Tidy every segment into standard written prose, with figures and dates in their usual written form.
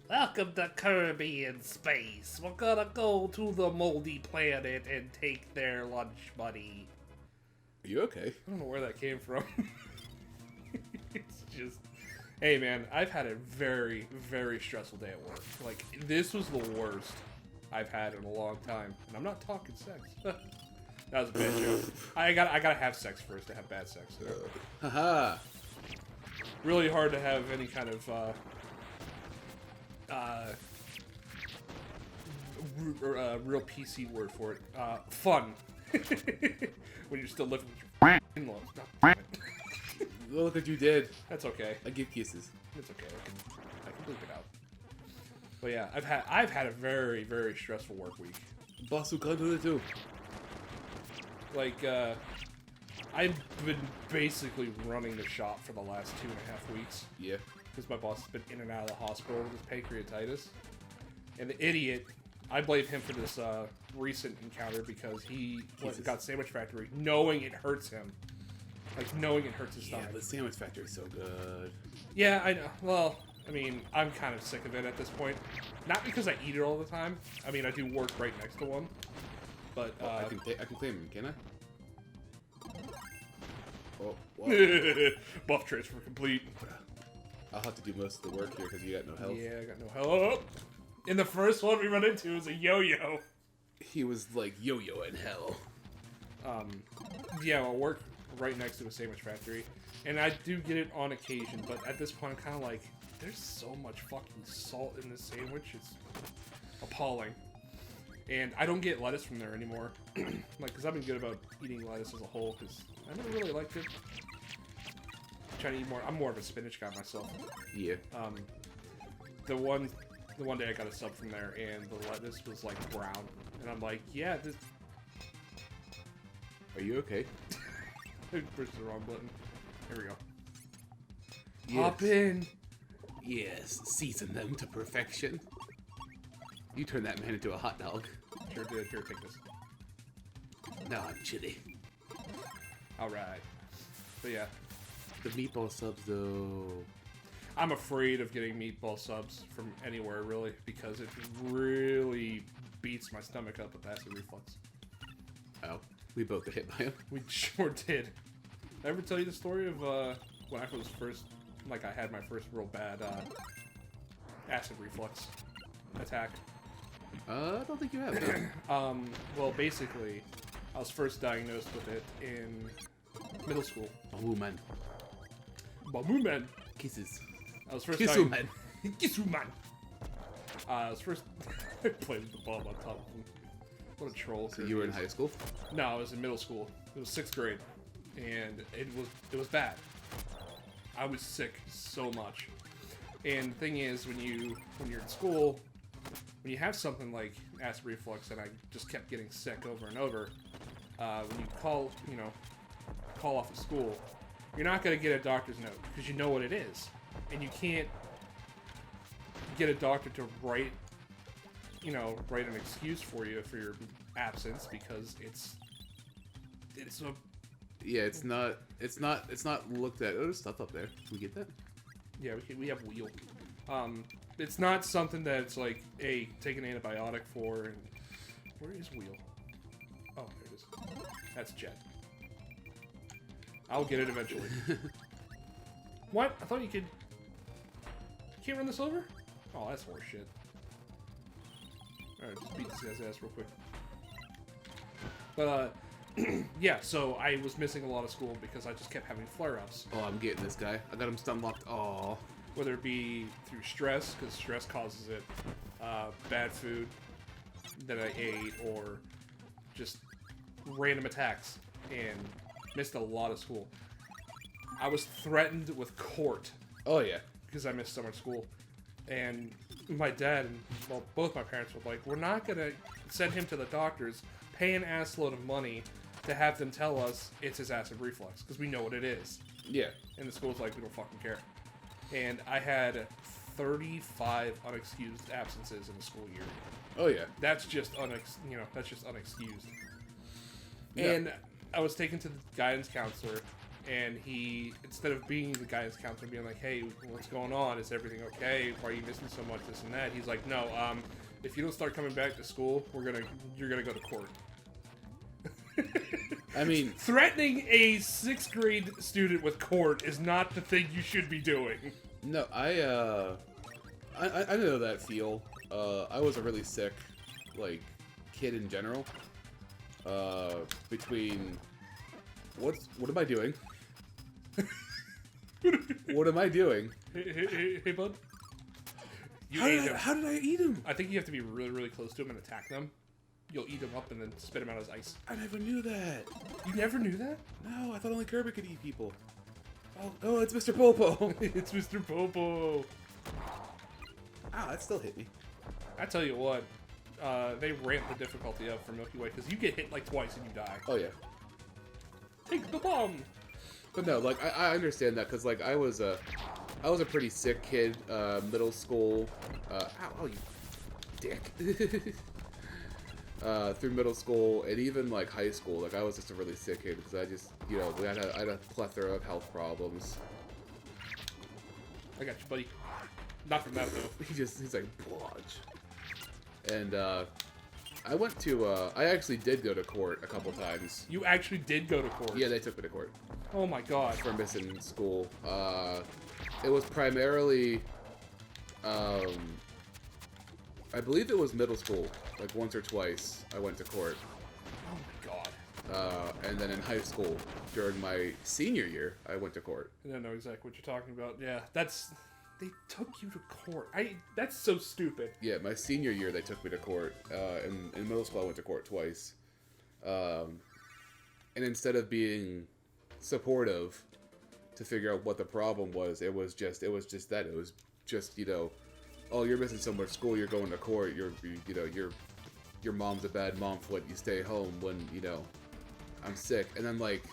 Welcome to Kirby in space. We're gonna go to the moldy planet and take their lunch money. Are you okay? I don't know where that came from. It's just... Hey man, I've had a very, very stressful day at work. Like, this was the worst I've had in a long time. And I'm not talking sex. That was a bad joke. I gotta have sex first to have bad sex. Haha. Really hard to have any kind of, real PC word for it. Fun. When you're still living with your in-laws. No, Look what you did. that's okay. I give kisses. It's okay. I can bleep it out. But yeah, I've had a very, very stressful work week. Boss who can't do it too. Like, I've been basically running the shop for the last 2.5 weeks. Yeah. Because my boss has been in and out of the hospital with his pancreatitis. And the idiot, I blame him for this recent encounter because he got Sandwich Factory knowing it hurts him. Like, knowing it hurts his stomach. Yeah, the Sandwich Factory is so good. Yeah, I know. Well, I mean, I'm kind of sick of it at this point. Not because I eat it all the time. I mean, I do work right next to one. But, I can claim him, can I? Oh, wow. Buff transfer complete. I'll have to do most of the work here because you got no health. Yeah, I got no help. And the first one we run into is a yo-yo. He was like yo-yo in hell. Yeah, I work right next to a Sandwich Factory. And I do get it on occasion, but at this point I'm kind of like, there's so much fucking salt in this sandwich, it's appalling. And I don't get lettuce from there anymore. Like, because I've been good about eating lettuce as a whole, because I never really liked it. Trying to eat more. I'm more of a spinach guy myself. Yeah. The one day I got a sub from there, and the lettuce was like brown, and I'm like, yeah, this. Are you okay? I pushed the wrong button. Here we go. Yes. Hop in. Yes, season them to perfection. You turned that man into a hot dog. Sure did. Here, take this. Now I'm chilly. All right. But yeah, The meatball subs, though. I'm afraid of getting meatball subs from anywhere, really, because it really beats my stomach up with acid reflux. Oh, we both got hit by him. We sure did. Did I ever tell you the story of when I was first, like, I had my first real bad acid reflux attack? I don't think you have. No. Well, basically, I was first diagnosed with it in middle school. Oh, man. Bamu man. Kisses. I was first Kissu man. Kissu man. I was first. I played with the bomb on top of him. What a troll. So you were in high school? No, I was in middle school. It was 6th grade, and it was bad. I was sick so much. And the thing is, when you're in school, when you have something like acid reflux, and I just kept getting sick over and over, when you call off of school, you're not going to get a doctor's note because you know what it is, and you can't get a doctor to write an excuse for you for your absence because it's a Yeah, it's not looked at. Oh, there's stuff up there. Can we get that? yeah we have wheel. It's not something that's like take an antibiotic for. And where is wheel? Oh, there it is. That's Jet. I'll get it eventually. What? I thought you could. You can't run this over? Oh, that's horse shit. Alright, just beat this guy's ass real quick. But, yeah, so I was missing a lot of school because I just kept having flare-ups. Oh, I'm getting this guy. I got him stun locked. Oh. Whether it be through stress, because stress causes it, bad food that I ate, or just random attacks, and missed a lot of school. I was threatened with court Oh, yeah. because I missed so much school. And my dad and, well, both my parents were like, we're not going to send him to the doctors, pay an assload of money to have them tell us it's his acid reflux, because we know what it is. Yeah. And the school's like, we don't fucking care. And I had 35 unexcused absences in the school year. Oh, yeah. That's just unexcused. Yeah. And I was taken to the guidance counselor, and he, instead of being the guidance counselor, being like, hey, what's going on? Is everything okay? Why are you missing so much? This and that. He's like, no, if you don't start coming back to school, you're gonna go to court. I mean, threatening a 6th grade student with court is not the thing you should be doing. no, I know that feel. I was a really sick, like, kid in general. Between what am I doing? What am I doing? Hey, bud. You How ate did him. how did I eat him? I think you have to be really, really close to him and attack them. You'll eat him up and then spit him out as ice. I never knew that. You never knew that? No, I thought only Kirby could eat people. Oh, it's Mr. Popo. It's Mr. Popo. Ah, that still hit me. I tell you what, they ramped the difficulty up for Milky Way because you get hit like twice and you die. Oh yeah. Take the bomb. But no, like I understand that because like I was a pretty sick kid, middle school. Ow, you dick. Through middle school and even like high school, like I was just a really sick kid because I just, you know, I had a plethora of health problems. I got you, buddy. Not from that though. He's like blodge. And I actually did go to court a couple times. You actually did go to court? Yeah, they took me to court. Oh my god. For missing school. It was primarily, I believe it was middle school. Like once or twice, I went to court. Oh my god. And then in high school, during my senior year, I went to court. I don't know exactly what you're talking about. Yeah, they took you to court. That's so stupid. Yeah, my senior year, they took me to court. In middle school, I went to court twice. And instead of being supportive to figure out what the problem was, it was just that. It was just, you know, oh, you're missing so much school, you're going to court, your mom's a bad mom for letting you stay home when, you know, I'm sick. And then like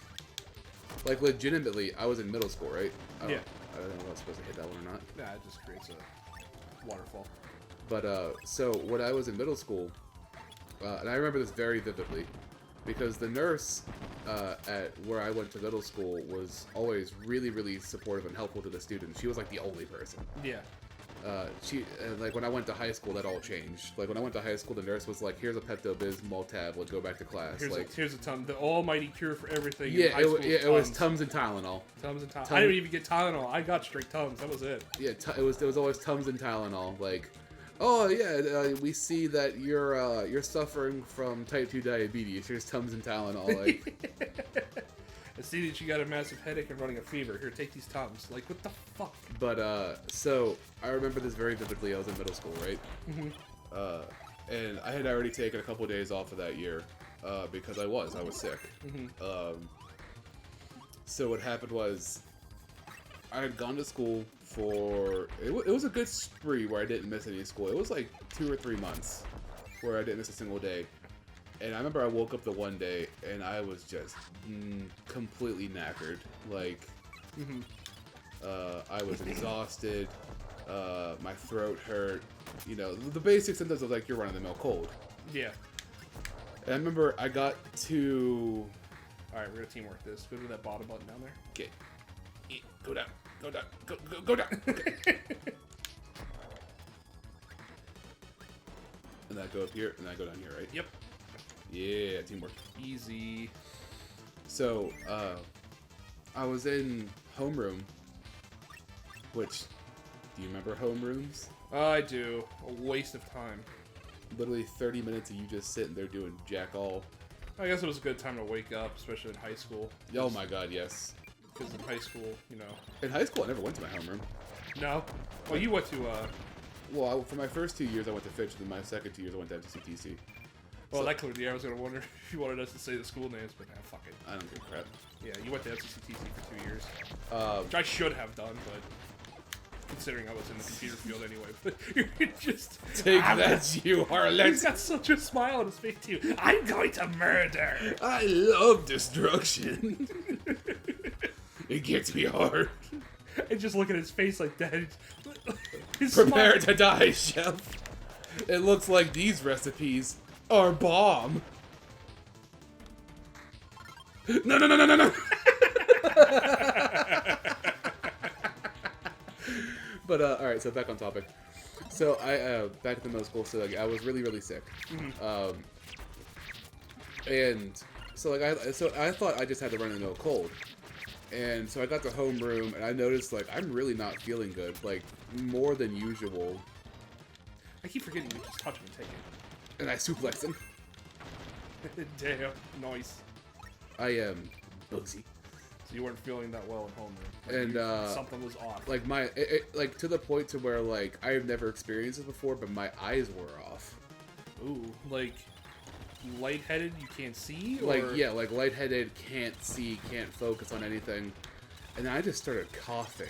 legitimately, I was in middle school, right? Yeah. I don't know if I was supposed to hit that one or not. Nah, it just creates a waterfall. But, so when I was in middle school, and I remember this very vividly, because the nurse at where I went to middle school was always really, really supportive and helpful to the students. She was like the only person. Yeah. Like when I went to high school, that all changed. Like when I went to high school, the nurse was like, "Here's a Pepto-Bismol tablet. Go back to class." Here's a Tums. The almighty cure for everything. Yeah, it was Tums and Tylenol. Tums and Tylenol. I didn't even get Tylenol. I got straight Tums. That was it. Yeah, it was always Tums and Tylenol. Like, oh yeah, we see that you're suffering from type 2 diabetes. Here's Tums and Tylenol. Like. I see that you got a massive headache and running a fever. Here, take these Tums. Like, what the fuck? But, so, I remember this very vividly. I was in middle school, right? Mm-hmm. And I had already taken a couple days off of that year, because I was sick. Mm-hmm. So what happened was, I had gone to school for, it was a good spree where I didn't miss any school. It was like 2 or 3 months where I didn't miss a single day. And I remember I woke up the one day and I was just completely knackered. Like, I was exhausted. My throat hurt. You know, the basic symptoms of like you're running the mill cold. Yeah. And I remember I got to. All right, we're gonna teamwork this. Go to that bottom button down there. Okay. Go down. Go down. Go down. Okay. And I go up here, and I go down here, right? Yep. Yeah, teamwork. Easy. So, I was in homeroom, which, do you remember homerooms? I do. A waste of time. Literally 30 minutes of you just sitting there doing jack all. I guess it was a good time to wake up, especially in high school. Oh my god, yes. Because in high school, you know. In high school, I never went to my homeroom. No? Well, you went to, Well, for my first 2 years, I went to Fitch, and my second 2 years, I went to FCTC. Well, So, that cleared the air. I was going to wonder if you wanted us to say the school names, but nah, fuck it. I don't give a crap. Yeah, you went to FCTC for 2 years. Which Um, I should have done, but considering I was in the computer field anyway. But you're just... Take that, you harlot! He's got such a smile on his face, too. I'm going to murder! I love destruction. It gets me hard. And just look at his face like that. His Prepare smile. to die, chef. It looks like these recipes are bomb. No, no, no, no, no, no. But all right, so back on topic. So I back at the middle school. So like I was really really sick, and so like I thought I just had to run into a cold, and so I got to homeroom and I noticed like I'm really not feeling good, like more than usual. I keep forgetting you just touch him and take it. And I suplexed him. Damn, nice. I am Bugsy. So you weren't feeling that well at home then. And something was off. like like to the point to where like I've never experienced this before, but my eyes were off. Ooh, like lightheaded, you can't see? Or? Like yeah, like lightheaded, can't see, can't focus on anything. And then I just started coughing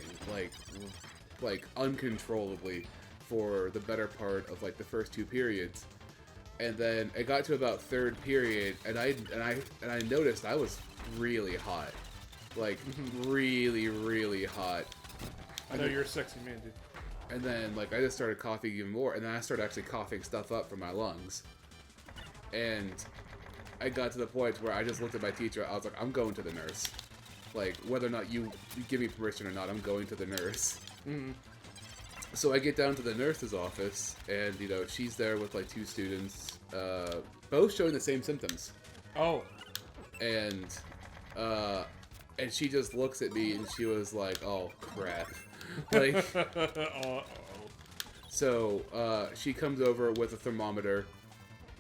like uncontrollably for the better part of like the first 2 periods. And then it got to about 3rd period, and I noticed I was really hot, like really really hot. I know you're a sexy man, dude. And then like I just started coughing even more, and then I started actually coughing stuff up from my lungs. And I got to the point where I just looked at my teacher. I was like, I'm going to the nurse. Like whether or not you give me permission or not, I'm going to the nurse. So I get down to the nurse's office, and you know she's there with like 2 students, both showing the same symptoms. Oh. And she just looks at me, and she was like, "Oh crap!" Like, so she comes over with a thermometer,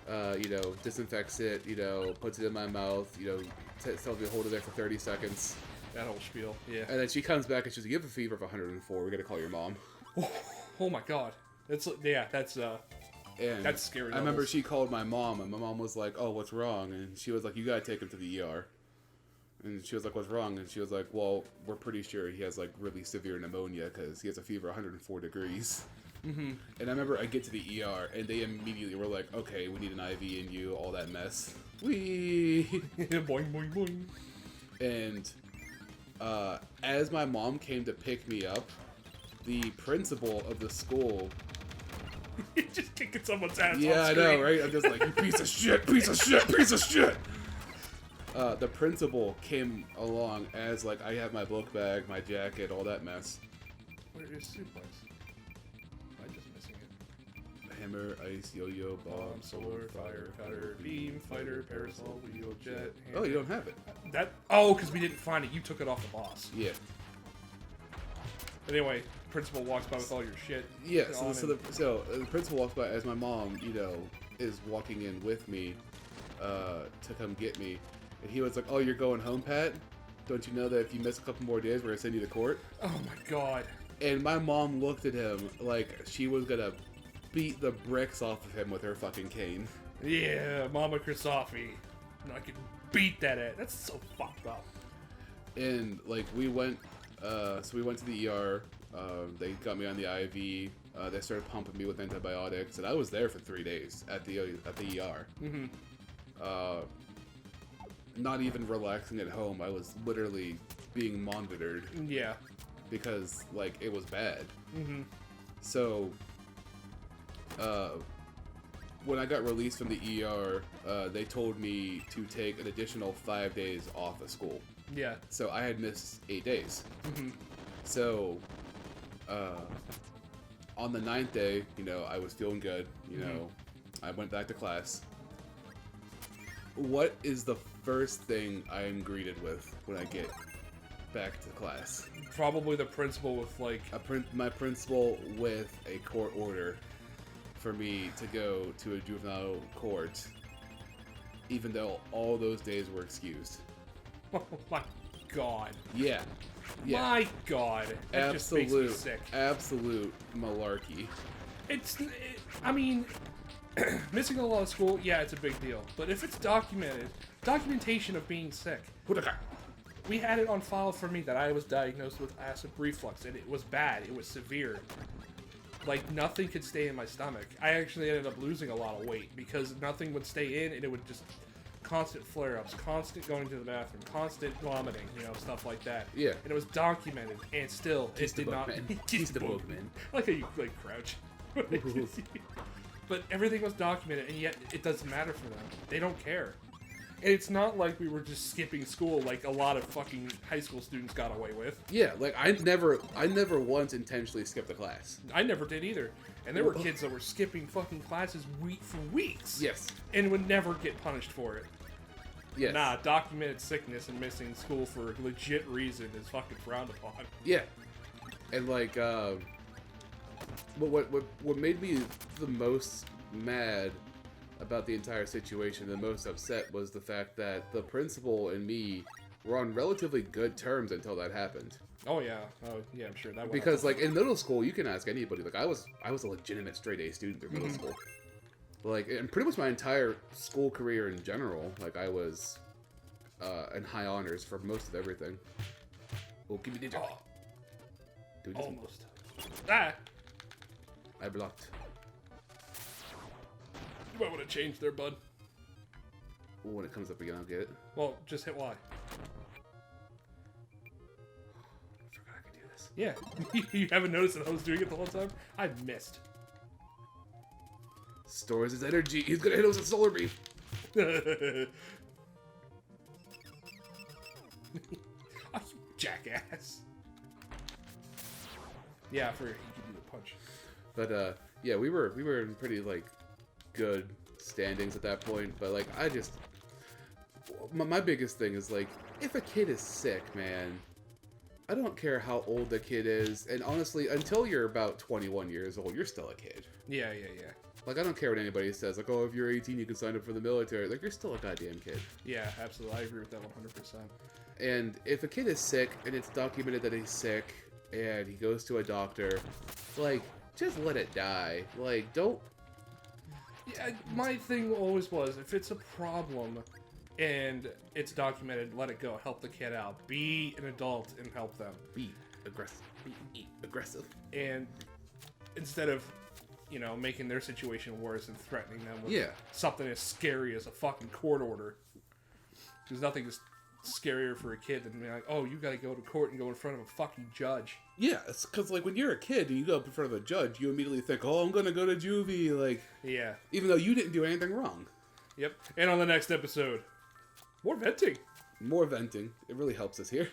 you know, disinfects it, you know, puts it in my mouth, you know, tells me to hold it there for 30 seconds. That whole spiel, yeah. And then she comes back and she's like, "You have a fever of 104. We gotta call your mom." Oh my god. That's scary. I remember she called my mom, and my mom was like, "Oh, what's wrong?" And she was like, "You gotta take him to the ER." And she was like, "What's wrong?" And she was like, "Well, we're pretty sure he has like really severe pneumonia because he has a fever of 104 degrees." And I remember I get to the ER, and they immediately were like, "Okay, we need an IV in you, all that mess." Wee. Boing boing boing. And as my mom came to pick me up, the principal of the school. Just kicking someone's ass. Yeah, I know, right? I'm just like, "You piece of shit, piece of shit, piece of shit." The principal came along as like I have my book bag, my jacket, all that mess. Where is suplex? I'm just missing it. Hammer, ice, yo-yo, Bomb, sword, fire, cutter, beam, fighter, parasol, wheel, jet. Oh, you don't have it. Because we didn't find it. You took it off the boss. Yeah. Anyway, principal walks by with all your shit. Yeah. So the principal walks by as my mom, you know, is walking in with me, to come get me, and he was like, "Oh, you're going home, Pat? Don't you know that if you miss a couple more days, we're gonna send you to court?" Oh my god. And my mom looked at him like she was gonna beat the bricks off of him with her fucking cane. Yeah, Mama Kristofi. I can beat that at. That's so fucked up. And like we went to the ER. They got me on the IV. They started pumping me with antibiotics, and I was there for 3 days at the ER. Not even relaxing at home. I was literally being monitored. Yeah. Because like it was bad. So when I got released from the ER, they told me to take an additional 5 days off of school. Yeah. So I had missed 8 days. So on the 9th day, you know, I was feeling good. You know, I went back to class. What is the first thing I am greeted with when I get back to class? Probably the principal with like my principal with a court order for me to go to a juvenile court, even though all those days were excused. Oh my god. Yeah. My god. That just makes me sick. Absolute malarkey. I mean, missing a lot of school, yeah, it's a big deal. But if it's documentation of being sick. We had it on file for me that I was diagnosed with acid reflux, and it was bad. It was severe. Like, nothing could stay in my stomach. I actually ended up losing a lot of weight because nothing would stay in, and it would just constant flare-ups, constant going to the bathroom, constant vomiting, you know, stuff like that. Yeah. And it was documented, and still, Kiss it did not... Kiss the boogman. I like how you, like, crouch. But everything was documented, and yet it doesn't matter for them. They don't care. And it's not like we were just skipping school like a lot of fucking high school students got away with. Yeah, like I never once intentionally skipped a class. I never did either. And there were kids that were skipping fucking classes for weeks. Yes. And would never get punished for it. Yes. Nah, documented sickness and missing school for a legit reason is fucking frowned upon. Yeah. And like, what made me the most mad about the entire situation, the most upset, was the fact that the principal and me were on relatively good terms until that happened. Oh yeah, I'm sure that would Because like in middle school, you can ask anybody. Like I was a legitimate straight A student through middle school. Like, and pretty much my entire school career in general, like I was in high honors for most of everything. Oh, give me the Oh, Dude, this almost. Ah! I blocked. You might want to change there, bud. Ooh, when it comes up again, I'll get it. Well, just hit Y. I forgot I could do this. Yeah. You haven't noticed that I was doing it the whole time? I missed. Stores his energy. He's gonna hit us with solar beam. Oh, you jackass. Yeah, I forgot you could do the punch. But yeah, we were in pretty like good standings at that point. But like my biggest thing is like, if a kid is sick, man, I don't care how old the kid is, and honestly, until you're about 21 years old, you're still a kid. Yeah. Like, I don't care what anybody says. Like, oh, if you're 18, you can sign up for the military. Like, you're still a goddamn kid. Yeah, absolutely. I agree with that 100%. And if a kid is sick, and it's documented that he's sick, and he goes to a doctor, like, just let it die. Like, don't... Yeah, my thing always was, if it's a problem and it's documented, let it go. Help the kid out. Be an adult and help them. Be aggressive. Be aggressive. And instead of, making their situation worse and threatening them with something as scary as a fucking court order. Because nothing is scarier for a kid than being like, oh, you gotta go to court and go in front of a fucking judge. Yeah, it's because, like, when you're a kid and you go up in front of a judge, you immediately think, oh, I'm gonna go to juvie, like... Yeah. Even though you didn't do anything wrong. Yep. And on the next episode, more venting. More venting. It really helps us here.